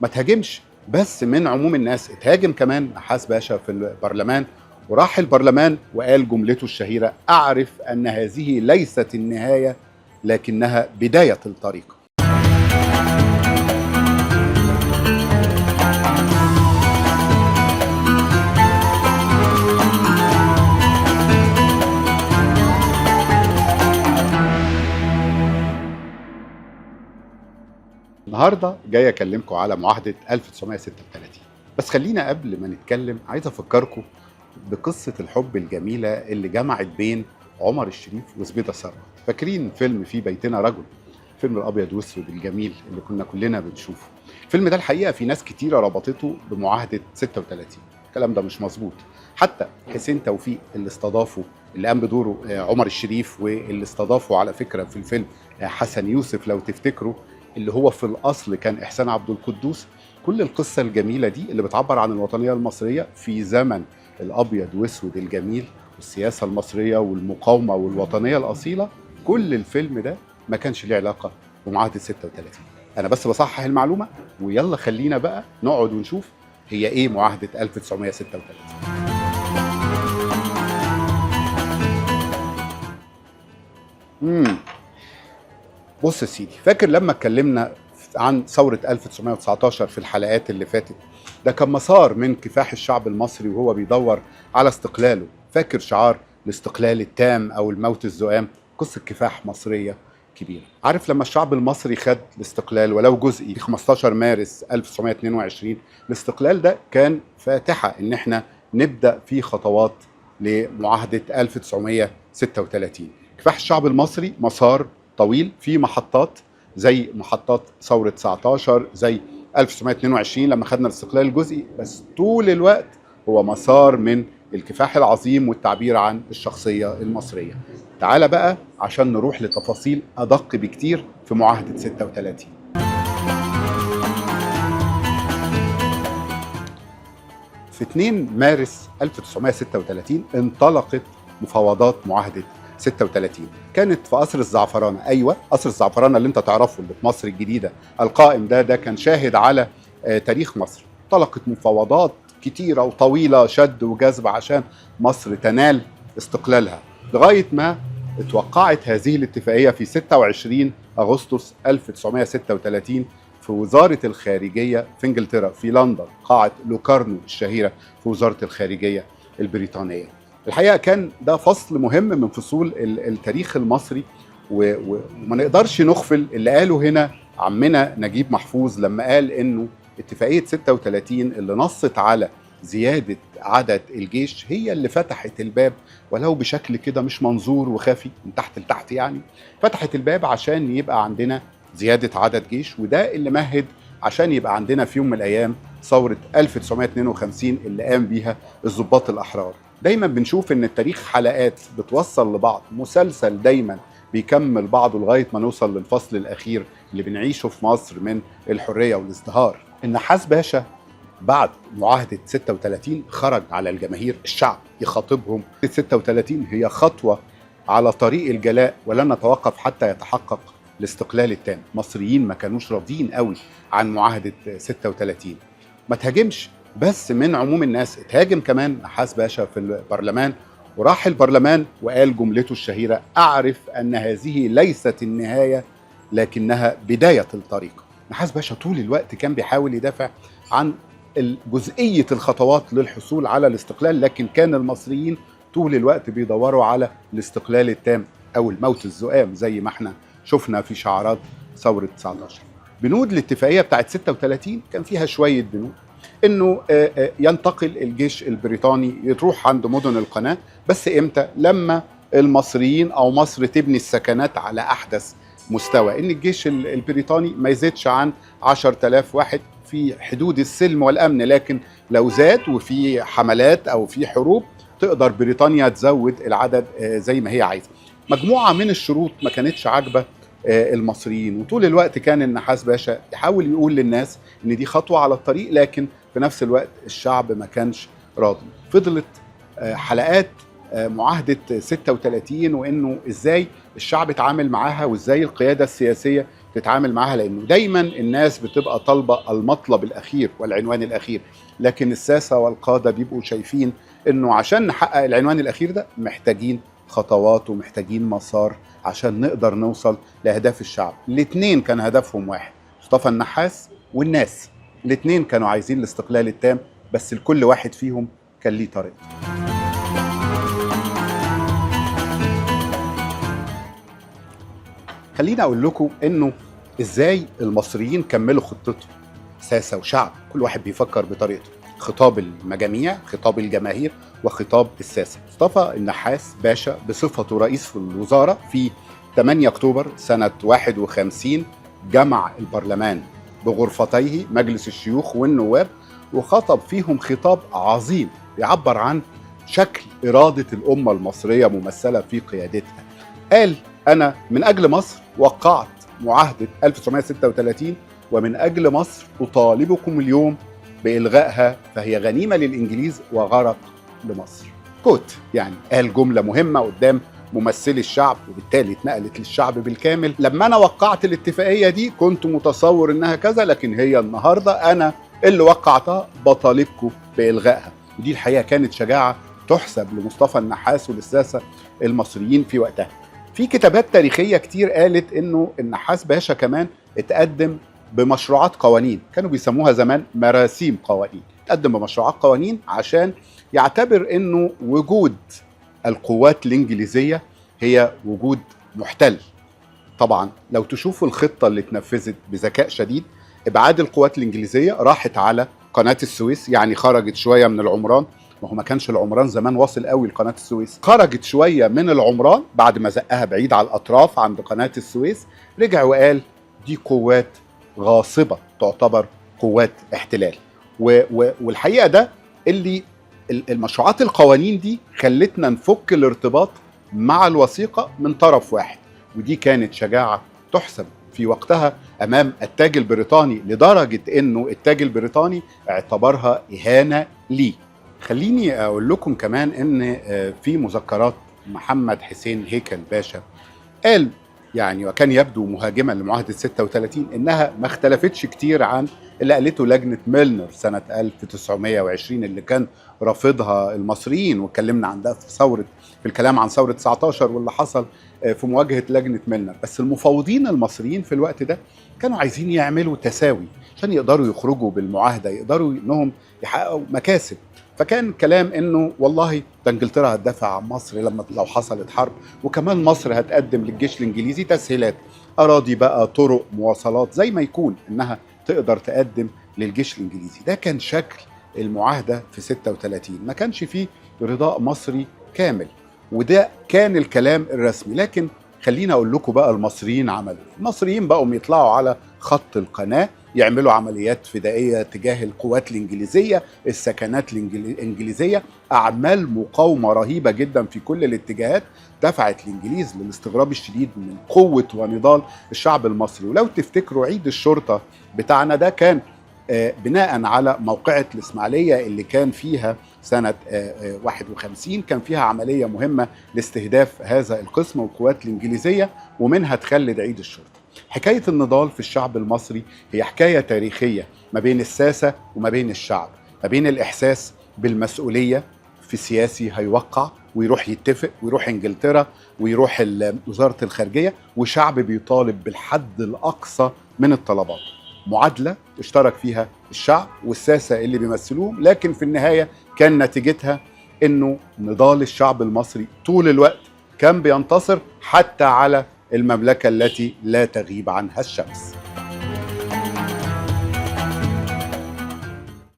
ما تهاجمش بس من عموم الناس، اتهاجم كمان نحاس باشا في البرلمان، وراح البرلمان وقال جملته الشهيرة: أعرف أن هذه ليست النهاية لكنها بداية الطريق. النهارده جاي اكلمكم على معاهده 1936، بس خلينا قبل ما نتكلم عايز افكركم بقصه الحب الجميله اللي جمعت بين عمر الشريف وزبيده ثروت. فاكرين فيلم في بيتنا رجل، فيلم الابيض واسود الجميل اللي كنا كلنا بنشوفه؟ الفيلم ده الحقيقه في ناس كتيره ربطته بمعاهده 36، الكلام ده مش مظبوط. حتى حسين توفيق اللي استضافه، اللي قام بدوره عمر الشريف، واللي استضافه على فكره في الفيلم حسن يوسف لو تفتكروا، اللي هو في الاصل كان احسان عبد القدوس. كل القصه الجميله دي اللي بتعبر عن الوطنيه المصريه في زمن الابيض واسود الجميل والسياسه المصريه والمقاومه والوطنيه الاصيله، كل الفيلم ده ما كانش ليه علاقه بمعاهده 36. انا بس بصحح المعلومه، ويلا خلينا بقى نقعد ونشوف هي ايه معاهده 1936. بص يا سيدي، فاكر لما اتكلمنا عن ثورة 1919 في الحلقات اللي فاتت؟ ده كان مسار من كفاح الشعب المصري وهو بيدور على استقلاله. فاكر شعار الاستقلال التام أو الموت الزؤام؟ قصة كفاح مصرية كبيرة. عارف لما الشعب المصري خد الاستقلال ولو جزئي في 15 مارس 1922، الاستقلال ده كان فاتحة ان احنا نبدأ في خطوات لمعاهدة 1936. كفاح الشعب المصري مسار طويل في محطات، زي محطات ثورة 19، زي 1922 لما خدنا الاستقلال الجزئي، بس طول الوقت هو مسار من الكفاح العظيم والتعبير عن الشخصية المصرية. تعال بقى عشان نروح لتفاصيل أدق بكتير في معاهدة 36. في 2 مارس 1936 انطلقت مفاوضات معاهدة 36. كانت في قصر الزعفرانة. ايوه، قصر الزعفرانة اللي انت تعرفه اللي في مصر الجديدة القائم ده كان شاهد على تاريخ مصر. انطلقت مفاوضات كتيرة وطويلة، شد وجذب عشان مصر تنال استقلالها، لغاية ما اتوقعت هذه الاتفاقية في 26 أغسطس 1936 في وزارة الخارجية في انجلترا، في لندن، قاعة لوكارنو الشهيرة في وزارة الخارجية البريطانية. الحقيقة كان ده فصل مهم من فصول التاريخ المصري، وما نقدرش نغفل اللي قاله هنا عمنا نجيب محفوظ لما قال انه اتفاقية 36 اللي نصت على زيادة عدد الجيش هي اللي فتحت الباب، ولو بشكل كده مش منظور وخافي من تحت لتحت، يعني فتحت الباب عشان يبقى عندنا زيادة عدد جيش، وده اللي مهد عشان يبقى عندنا في يوم من الأيام ثورة 1952 اللي قام بيها الضباط الأحرار. دايما بنشوف ان التاريخ حلقات بتوصل لبعض، مسلسل دايما بيكمل بعضه لغاية ما نوصل للفصل الأخير اللي بنعيشه في مصر من الحرية والازدهار. النحاس باشا بعد معاهدة 36 خرج على الجماهير، الشعب يخاطبهم. 36 هي خطوة على طريق الجلاء، ولن نتوقف حتى يتحقق الاستقلال التام. مصريين ما كانوش راضيين قوي عن معاهدة 36. ما تهاجمش بس من عموم الناس، اتهاجم كمان نحاس باشا في البرلمان، وراح البرلمان وقال جملته الشهيرة: أعرف أن هذه ليست النهاية لكنها بداية الطريق. نحاس باشا طول الوقت كان بيحاول يدافع عن جزئية الخطوات للحصول على الاستقلال، لكن كان المصريين طول الوقت بيدوروا على الاستقلال التام أو الموت الزؤام زي ما احنا شفنا في شعارات ثورة 19. بنود الاتفاقية بتاعت 36 كان فيها شوية بنود، انه ينتقل الجيش البريطاني يروح عند مدن القناة، بس امتى؟ لما المصريين او مصر تبني السكنات على احدث مستوى، ان الجيش البريطاني ما يزيدش عن 10,000 واحد في حدود السلم والامن، لكن لو زاد وفي حملات او في حروب تقدر بريطانيا تزود العدد زي ما هي عايزة. مجموعة من الشروط ما كانتش عاجبة المصريين، وطول الوقت كان النحاس باشا يحاول يقول للناس ان دي خطوة على الطريق، لكن في نفس الوقت الشعب ما كانش راضي. فضلت حلقات معاهدة 36 وانه ازاي الشعب اتعامل معاها، وازاي القيادة السياسية تتعامل معاها، لانه دايما الناس بتبقى طالبه المطلب الاخير والعنوان الاخير، لكن الساسه والقاده بيبقوا شايفين انه عشان نحقق العنوان الاخير ده محتاجين خطوات ومحتاجين مسار عشان نقدر نوصل لاهداف الشعب. الاثنين كان هدفهم واحد، مصطفى النحاس والناس، الاثنين كانوا عايزين الاستقلال التام، بس لكل واحد فيهم كان ليه طريقته. خليني اقول لكم انه ازاي المصريين كملوا خطتهم، ساسه وشعب، كل واحد بيفكر بطريقته. خطاب المجاميع، خطاب الجماهير، وخطاب الساسه. مصطفى النحاس باشا بصفته رئيس الوزراء في 8 اكتوبر سنه 51 جمع البرلمان بغرفتيه مجلس الشيوخ والنواب، وخطب فيهم خطاب عظيم يعبر عن شكل اراده الامه المصريه ممثله في قيادتها. قال: أنا من أجل مصر وقعت معاهدة 1936، ومن أجل مصر أطالبكم اليوم بإلغائها، فهي غنيمة للإنجليز وغرق لمصر. كوت، يعني قال جملة مهمة قدام ممثلي الشعب، وبالتالي اتنقلت للشعب بالكامل. لما أنا وقعت الاتفاقية دي كنت متصور إنها كذا، لكن هي النهاردة أنا اللي وقعتها، بطالبكم بإلغائها. ودي الحقيقة كانت شجاعة تحسب لمصطفى النحاس وللساسة المصريين في وقتها. في كتابات تاريخية كتير قالت انه النحاس باشا كمان اتقدم بمشروعات قوانين، كانوا بيسموها زمان مراسيم قوانين، اتقدم بمشروعات قوانين عشان يعتبر انه وجود القوات الانجليزية هي وجود محتل. طبعا لو تشوفوا الخطة اللي اتنفذت بذكاء شديد، ابعاد القوات الانجليزية راحت على قناة السويس، يعني خرجت شوية من العمران، ما هو ما كانش العمران زمان واصل قوي لقناة السويس، خرجت شوية من العمران بعد ما زقها بعيد على الأطراف عند قناة السويس، رجع وقال دي قوات غاصبة تعتبر قوات احتلال. والحقيقة ده اللي المشروعات القوانين دي خلتنا نفك الارتباط مع الوثيقة من طرف واحد، ودي كانت شجاعة تحسب في وقتها أمام التاج البريطاني، لدرجة أنه التاج البريطاني اعتبرها إهانة ليه. خليني أقول لكم كمان أن في مذكرات محمد حسين هيكل باشا قال، يعني وكان يبدو مهاجما لمعاهدة 36، إنها ما اختلفتش كتير عن اللي قالته لجنة ميلنر سنة 1920 اللي كان رافضها المصريين، واتكلمنا عن ده في الكلام عن ثورة 19 واللي حصل في مواجهة لجنة ميلنر. بس المفاوضين المصريين في الوقت ده كانوا عايزين يعملوا تساوي عشان يقدروا يخرجوا بالمعاهدة، يقدروا إنهم يحققوا مكاسب. فكان كلام انه والله ده انجلترا هتدافع عن مصر لو حصلت حرب، وكمان مصر هتقدم للجيش الانجليزي تسهيلات، اراضي بقى، طرق، مواصلات، زي ما يكون انها تقدر تقدم للجيش الانجليزي. ده كان شكل المعاهده في 36، ما كانش فيه رضاء مصري كامل، وده كان الكلام الرسمي. لكن خلينا اقول لكم بقى المصريين عملوا، المصريين بقوا يطلعوا على خط القناه يعملوا عمليات فدائيه تجاه القوات الانجليزيه، السكنات الانجليزيه، اعمال مقاومه رهيبه جدا في كل الاتجاهات دفعت الانجليز للاستغراب الشديد من قوه ونضال الشعب المصري. ولو تفتكروا عيد الشرطه بتاعنا ده كان بناء على موقعة الإسماعيلية اللي كان فيها سنة 51، كان فيها عملية مهمة لاستهداف هذا القسم والقوات الإنجليزية، ومنها تخلد عيد الشرطة. حكاية النضال في الشعب المصري هي حكاية تاريخية ما بين الساسة وما بين الشعب، ما بين الإحساس بالمسؤولية في سياسي هيوقع ويروح يتفق ويروح انجلترا ويروح وزارة الخارجية، وشعب بيطالب بالحد الأقصى من الطلبات. معادلة اشترك فيها الشعب والساسة اللي بيمثلوهم، لكن في النهاية كان نتيجتها انه نضال الشعب المصري طول الوقت كان بينتصر حتى على المملكة التي لا تغيب عنها الشمس.